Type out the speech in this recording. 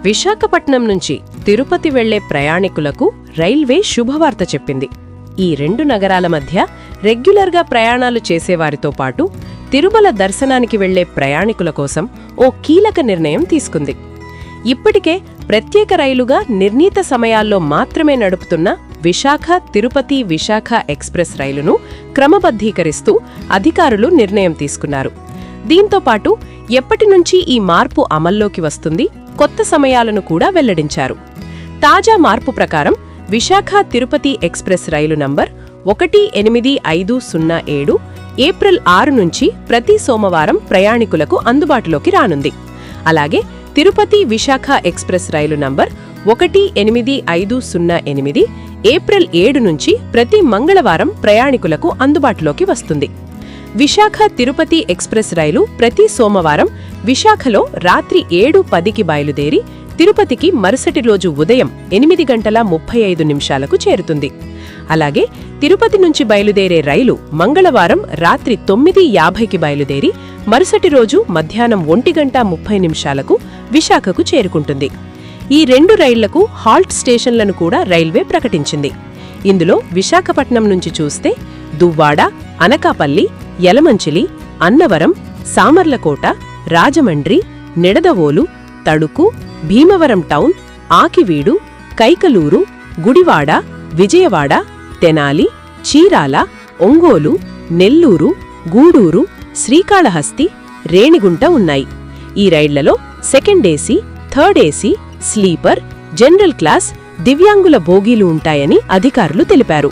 విశాఖపట్నం నుంచి తిరుపతి వెళ్లే ప్రయాణికులకు రైల్వే శుభవార్త చెప్పింది. ఈ రెండు నగరాల మధ్య రెగ్యులర్గా ప్రయాణాలు చేసేవారితో పాటు తిరుమల దర్శనానికి వెళ్లే ప్రయాణికుల కోసం ఓ కీలక నిర్ణయం తీసుకుంది. ఇప్పటికే ప్రత్యేక రైలుగా నిర్ణీత సమయాల్లో మాత్రమే నడుపుతున్న విశాఖ తిరుపతి విశాఖ ఎక్స్ప్రెస్ రైలును క్రమబద్ధీకరిస్తూ అధికారులు నిర్ణయం తీసుకున్నారు. దీంతోపాటు ఎప్పటినుంచి ఈ మార్పు అమల్లోకి వస్తుంది, కొత్త సమయాలను కూడా వెల్లడించారు. తాజా మార్పు ప్రకారం విశాఖ తిరుపతి ఎక్స్ప్రెస్ రైలు నంబర్ 18507 ఏప్రిల్ 6 నుంచి ప్రతి సోమవారం ప్రయాణికులకు అందుబాటులోకి రానుంది. అలాగే తిరుపతి విశాఖ ఎక్స్ప్రెస్ రైలు నంబర్ 18508 ఏప్రిల్ 7 నుంచి ప్రతి మంగళవారం ప్రయాణికులకు అందుబాటులోకి వస్తుంది. విశాఖ తిరుపతి ఎక్స్ప్రెస్ రైలు ప్రతి సోమవారం విశాఖలో రాత్రి 7:10కి బయలుదేరి తిరుపతికి మరుసటి రోజు ఉదయం 8:35 చేరుతుంది. అలాగే తిరుపతి నుంచి బయలుదేరే రైలు మంగళవారం రాత్రి 9:50కి బయలుదేరి మరుసటి రోజు మధ్యాహ్నం 1:30 విశాఖకు చేరుకుంటుంది. ఈ రెండు రైళ్లకు హాల్ట్ స్టేషన్లను కూడా రైల్వే ప్రకటించింది. ఇందులో విశాఖపట్నం నుంచి చూస్తే దువ్వాడ, అనకాపల్లి, యలమంచిలి, అన్నవరం, సామర్లకోట, రాజమండ్రి, నిడదవోలు, తడుకు, భీమవరం టౌన్, ఆకివీడు, కైకలూరు, గుడివాడ, విజయవాడ, తెనాలి, చీరాల, ఒంగోలు, నెల్లూరు, గూడూరు, శ్రీకాళహస్తి, రేణిగుంట ఉన్నాయి. ఈ రైళ్లలో second AC, third AC, sleeper, general class, దివ్యాంగుల బోగీలు ఉంటాయని అధికారులు తెలిపారు.